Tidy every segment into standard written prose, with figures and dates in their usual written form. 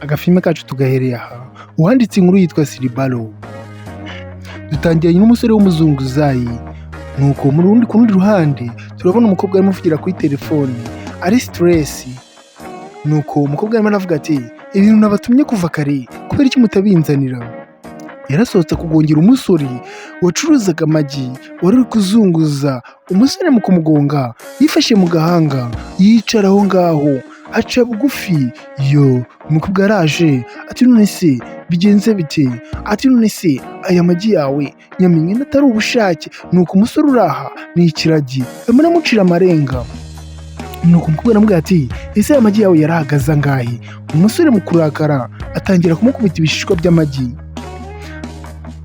agafilme kacu tugahereye aha. Uwanditse inkuru yitwa Silibalo. Dutangiranye n'umusore w'umuzunguzayi, nuko ku rundi ruhande turabona umukobwa arimo uvugira kuri telefone ari stress. Nuko umukobwa arimo aravuga ati ibintu nabatumye kuva kare kubera iki mutabinzanira. Yarasohotse kugongera umusore wacuruzaga amagi wari uri kuzunguza. Umusore mu kumugonga yifashe mu gahanga yicara aho ngaho aca bugufi. Umukobwa yaraje ati none se bigenze bite? Ati none se aya magi yawe nyamenye atari ubushake. Nuko umusore uraha ni ikiragi arimo aramucira amarenga. Nuko umukobwa aramubwira ati ese aya magi yawe yarahagaze angahe? Umusore mu kurakara atangira kumukubita ibishishwa by'amagi.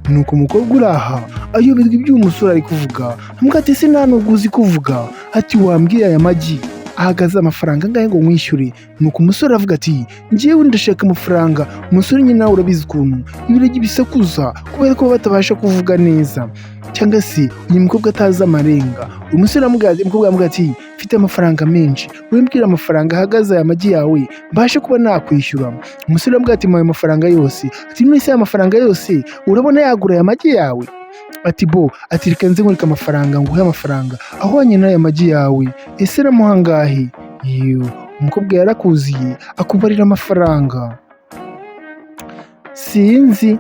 Nuko umukobwa uraha ayoberwa ibyo umusore ari kuvuga, amubwira ati ese nta nubwo uzi kuvuga? Ati wambwiye aya magi ahagaze amafaranga angahe ngo nkwishyure? Nuko umusore avuga ati njyewe ndashaka amafaranga. Umusore nyine nawe urabizi ukuntu ibiragi bisakuza kubera ko batabasha kuvuga neza, cyangwa se uyu mukobwa atazi amarenga. Umukobwa aramubwira ati mfite amafaranga menshi, wembwira amafaranga ahagaze aya magi yawe mbashe kuba nakwishyura. Umusore aramubwira ati mpaye amafaranga yose. Ati none se aya mafaranga yose urabona yagura aya magi yawe? Ati reka nze nkwereke amafaranga nguhe amafaranga ahwanye n'aya magi yawe. Ese ramuha angahe? Umukobwa yarakuziye akubarira amafaranga. Sinzi.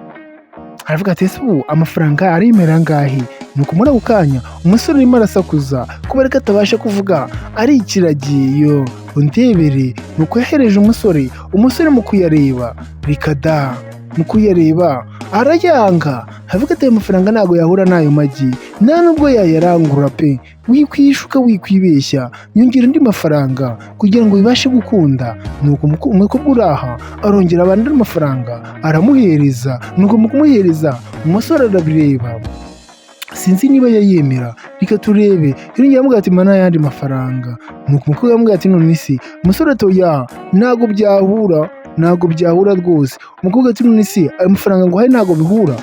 Aravuga ati ese ubu amafaranga arimera angahe? Nuko muri ako kanya umusore arimo arasakuza kubera ko atabasha kuvuga ari ikiragi. Undebere. Nuko yahereje umusore mu kuyareba rikada mu kuyareba arayanga. Aravuga ati ayo mafaranga ntabwo yahura n'ayo magi, nta nubwo yayarangura pe. Wikwishuka wikwibeshya, nyongera andi mafaranga kugira ngo bibashe gukunda. Nuko umukobwa uraha arongera abandi amafaranga aramuhereza. Nuko mu kumuhereza umusore arabireba, sinzi niba yayemera, reka turebe. Yongera aramubwira ati mana yandi mafaranga. Nuko umukobwa aramubwira ati none se? Umusore ati oya ntabwo byahura rwose. Umukobwa ati none se ayo mafaranga ngo hari ntabwo bihura?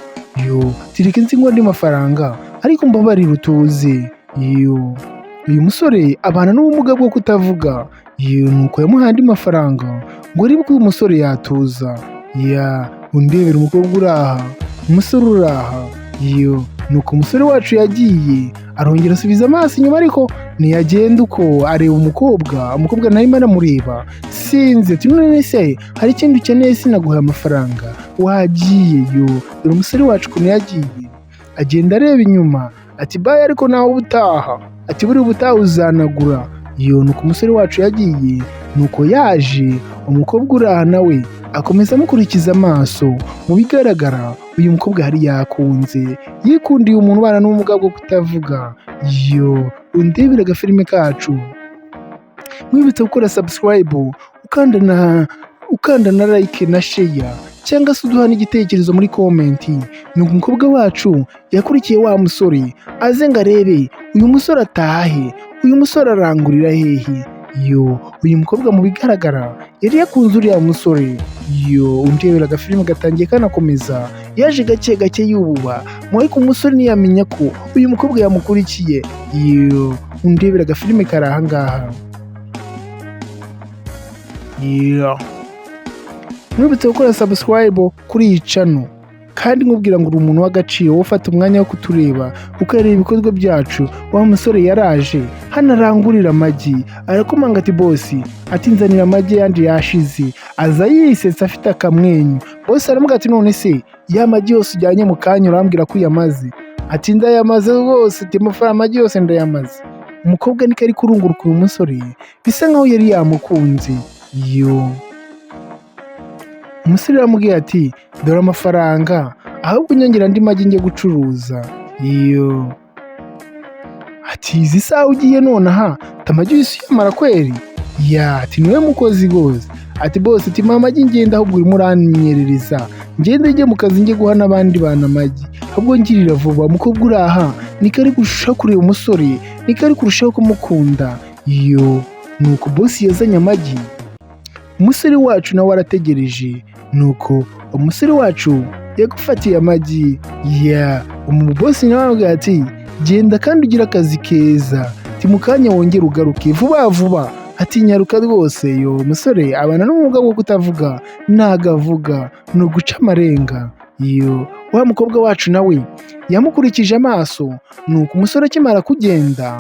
Tireke nzi ngo andi mafaranga ariko mbabarira utuze. Uyu musore abana n'ubumuga bwo kutavuga. Nuko yamuhaye andi mafaranga ngo arebe ko uyu musore yatuza. Undebera umukobwa uraha, umusore uraha. Nuko umusore wacu yagiye arongera asubiza amaso inyuma ariko ntiyagenda uko areba umukobwa nawe aramureba. Sinzi. Ati none se hari ikindi ukeneye? Sinaguhaye amafaranga wagiye. Dore umusore wacu ukuntu yagiye agenda areba inyuma. Ati baye ariko nawe ubutaha. Ati buri ubutaha uzanagura. Nuko umusore wacu yagiye. Nuko yaje umukobwa uraha nawe akomeza amukurikiza amaso. Mu bigaragara uyu mukobwa yari yakunze, yikundiye umuntu ubana n'ubumuga bwo kutavuga. Undebera agafilme kacu, mwibutse gukora subscribe, ukanda na like na share, cyangwa se uduha n'igitekerezo muri comment. Nuko umukobwa wacu yakurikiye wa musore aze ngo arebe uyu musore atahe, uyu musore arangurira hehe. Uyu mukobwa mu bigaragara yari yakunze uriya musore. Undebera agafilme gatangiye kanakomeza, yaje gake gake yububa ariko umusore ntiyamenya ko uyu mukobwa yamukurikiye. Undebera agafilme kari aha ngaha. Mwibutse gukora subscribe kuri iyi channel, kandi nkubwira ngo uri umuntu w'agaciro wo ufata umwanya wo kutureba ukareba ibikorwa byacu. Wa musore yaraje hano arangurira amagi, arakomanga ati bosi, ati nzanira amagi yandi yashize. Aza yisetsa afite akamwenyu. Bosi aramubwira ati none se ya magi yose ujyanye mu kanya urambwira ko uyamaze? Ati ndayamaze rwose. Ati amafaranga amagi yose ndayamaze. Umukobwa niko ari kurunguruka uyu musore bisa nkaho yari yamukunze. Umusore aramubwira ati dore amafaranga, ahubwo nyongera andi magi njye gucuruza. Ati izi saha ugiye nonaha amagi yose uyamara kweri? Ati niwe mukozi rwose. Ati bose ati mama magi ngenda ahubwo urimo uranyerereza, ngende njye mu kazi njye guha n'abandi bana amagi, ahubwo ngirira vuba. Umukobwa uraha niko ari kurushaho kureba umusore, niko ari kurushaho kumukunda. Nuko bosi yazanye amagi, umusore wacu nawe arategereje. Nuko umusore wacu yagufatiye amagi. Umubosi nawe aramubwira ati genda kandi ugire akazi keza, ati mu kanya wongere ugaruke vuba vuba. ati nyaruka rwose. Yo umusore abana n'ubumuga bwo kutavuga, ntago avuga, ni uguca amarenga. Yo wa mukobwa wacu nawe yamukurikije amaso, nuko umusore akimara kugenda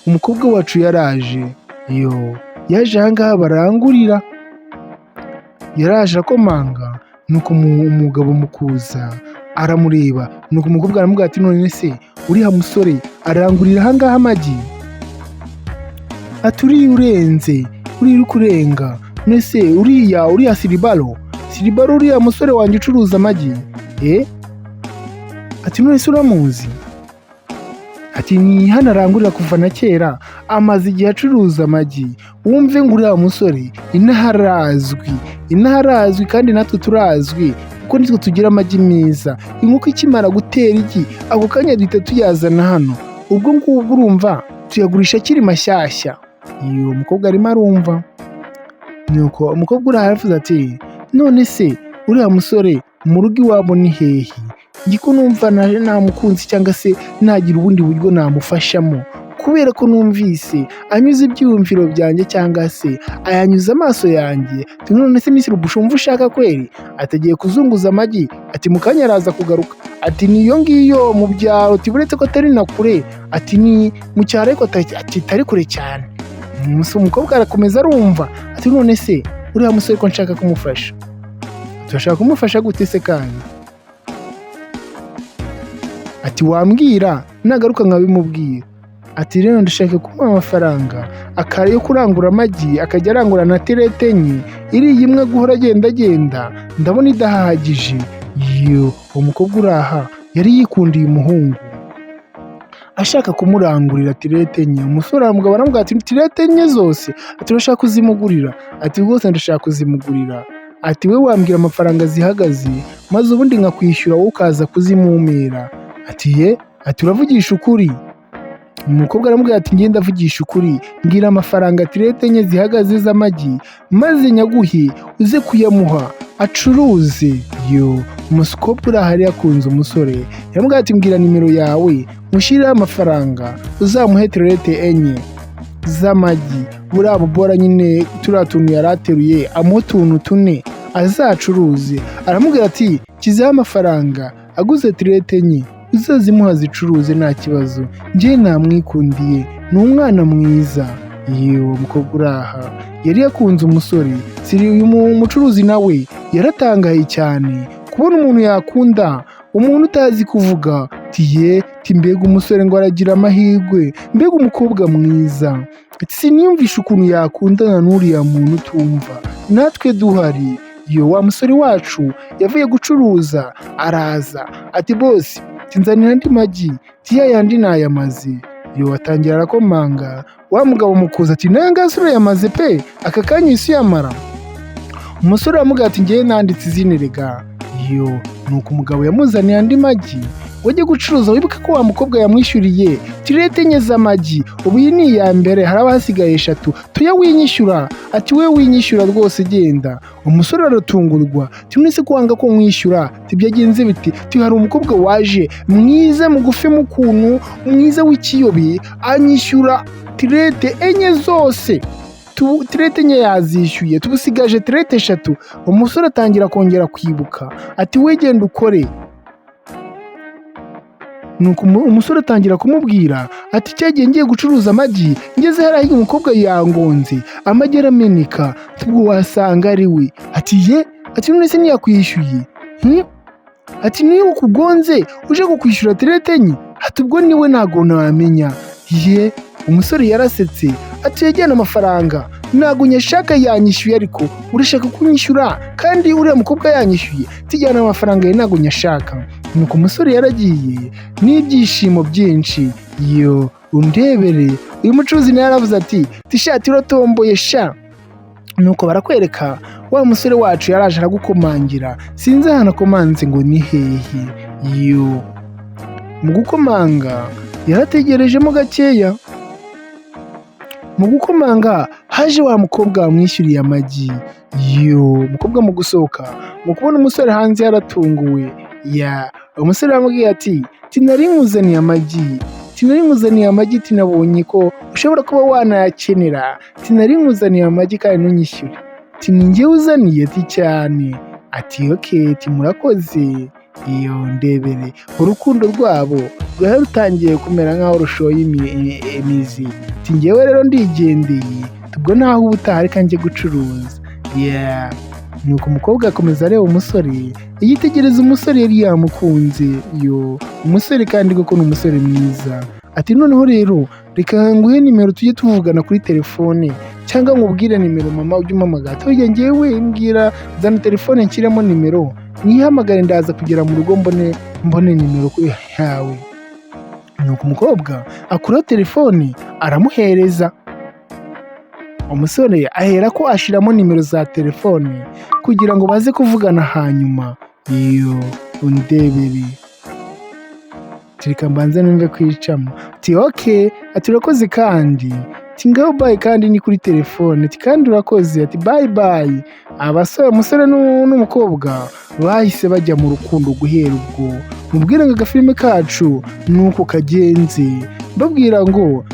umukobwa wacu yaraje. Yo yaje ahangaha barangurira, yaraje akomanga, nuko umugabo mukuza aramureba, nuko umukobwa aramubwira ati none se uriya musore arangurira ahangaha amagi? Ati uriya urenze, uriya uri kurenga, nese uriya Silibaro uriya musore wanjye ucuruza amagi? Ati none se uramuzi? Ati ni hano arangurira kuva na kera, amaze igihe acuruza amagi. Wumve ngo uriya musore inaha arazwi kandi natwe turazwi kuko nitwe tugira amagi meza. Inkoko ikimara gutera igi ako kanya duhita tuyazana hano, ubwo ngubwo urumva tuyagurisha akiri mashyashya. Iyo umukobwa arimo arumva, nuko umukobwa uri aravuze ati none se uriya musore mu rugo iwabo ni hehe? Ngiko numva namukunzi cyangwa se nagira ubundi buryo namufashamo, kubera ko numvise anyuze ibyiyumviro byanjye cyangwa se ayanyuze amaso yanjye. None se Miss Rubushumva ushaka kweri? Atagiye kuzunguza amagi, ati mu kanya araza kugaruka, ati niyo ngiyo mu byaro, ati buretse ko atari na kure, ati ni mu cyaro ariko atari kure cyane. Umukobwa arakomeza arumva, ati none se uriya musore ko nshaka kumufasha, turashaka kumufasha gute se kandi? Ati wambwira nagaruka nkabimubwira. Ati rero ndashaka kumuha amafaranga yo kurangura amagi, akajya arangura na tirete enye, iriya imwe guhora agenda ndabona idahagije. Yo umukobwa uraha yari yikundiye umuhungu ashaka kumurangurira tirete enye. Umusore aramugabo aramubwira ati tirete enye zose? Ati urashaka kuzimugurira? Ati rwose ndashaka kuzimugurira. Ati we wambwira amafaranga zihagaze maze ubundi nkakwishyura wowe ukaza kuzimumera. Ati uravugisha ukuri? Umukobwa aramubwira ati ngenda avugisha ukuri, mbwira amafaranga tirete enye zihagaze z'amagi maze nyaguhe uze kuyamuha acuruze. Yo umukobwa urahari yakunze umusore, yaramubwira ati mbwira nimero yawe mushyirireho amafaranga uzamuhe tirete enye z'amagi, buriya bubora nyine turiya tuntu yari ateruye amuhe utuntu tune azacuruze. Aramubwira ati kizeho amafaranga, aguze tirete enye uzazimuha zicuruze nta kibazo, njye namwikundiye, ni umwana mwiza. Yewe umukobwa uraha yari yakunze umusore. Uyu mucuruzi nawe yaratangaye cyane kubona umuntu yakunda umuntu utazi kuvuga. Ati mbega umusore ngo aragira amahirwe, mbega umukobwa mwiza. Siniyumvisha ukuntu yakundana n'uriya muntu utumva, natwe duhari. Yo wa musore wacu yavuye gucuruza araza, ati bosi nzanira andi magi, yayandi nayamaze. Yo atangira arakomanga, wa mugabo mukuza ati nayo ngase urayamaze pe, aka kanya isi yamara? Umusore aramubwira ati ngewe nanditse izina rega. Yo nuko umugabo yamuzaniye andi magi. Wajya gucuruza wibuke ko wa mukobwa yamwishyuriye tirete enye z'amagi, ubu iyi ni iya mbere, haraba hasigaye 3, tuya winyishyura. Ati we winyishyura rwose genda. Umusore aratungurwa, nese ko wanga ko mwishyura? Byagenze biti? Hari umukobwa waje mwiza mugufi mukuntu mwiza w'ikiyobi anyishyura tirete enye zose, tirete enye yazishyuye, tubusigaje tirete 3. Umusore atangira kongera kwibuka, ati we genda ukore. Nuko umusore atangira kumubwira ati cyagiye ngiye gucuruza amagi, ngeze hariya umukobwa yangonze, amagi arameneka, ubwo wasanga ari we. Ati none se ntiyakwishyuye? Ati niyo kugonze uje kukwishyura tirete enye? Ati ubwo niwe ntago namenya. Umusore yarasetse, ati yajyana amafaranga, ntago nyashaka yanyishyuye, ariko urashaka kunyishyura kandi uriya mukobwa yanyishyuye, tijyana amafaranga ye ntago nyashaka. Nuko umusore yaragiye n'ibyishimo byinshi. Yo undebere, uyu mucuruzi nawe yaravuze ati tishati uratomboye sha. Nuko barakwereka wa musore wacu yaraje aragukomangira, sinzi ahantu akomanze ngo ni hehe. Yo mu gukomanga yarategerejemo gakeya, mu gukomanga haje wa mukobwa wamwishyuriye amagi. Yo umukobwa mu gusohoka, mu kubona umusore hanze yaratunguwe. Umusore aramubwiye ati nari nkuzaniye amagi, ati nari nkuzaniye amagi, ati nabonye ko ushobora kuba wanayakenera, ati nari nkuzaniye amagi kandi ntunyishyure, ati ni njyewe uzaniye, ati cyane, ati oke, ati murakoze. Iyo ndebere urukundo rwabo rwari rutangiye kumera nk'aho rushoye imizi, ati njyewe rero ndigendeye, ubwo naho ubutaha reka njye gucuruza. Nuko umukobwa akomeza areba umusore, yitegereza umusore yari yamukunze, umusore kandi koko ni umusore mwiza. Ati noneho rero reka nguhe nimero tujye tuvugana kuri telefone, cyangwa nkubwire nimero mama ujye umpamagara. Ati njyewe mbwira, zana telefone nshyiremo nimero, nihamagare ndaza kugera mu rugo mbone nimero yawe. Nuko umukobwa akuraho telefone aramuhereza. Umusore ahera ko ashiramo nimero za telefone kugira ngo baze kuvugana hanyuma. Undebere, reka mbanze numve kwicamo. Ati oke, ati urakoze kandi, ati ngaho bayi kandi ni kuri telefone, ati kandi urakoze, ati bayi bayi. Umusore n'umukobwa bahise bajya mu rukundo guhera ubwo. Mubwira ngo agafilime kacu nuko kagenze, mbabwira ngo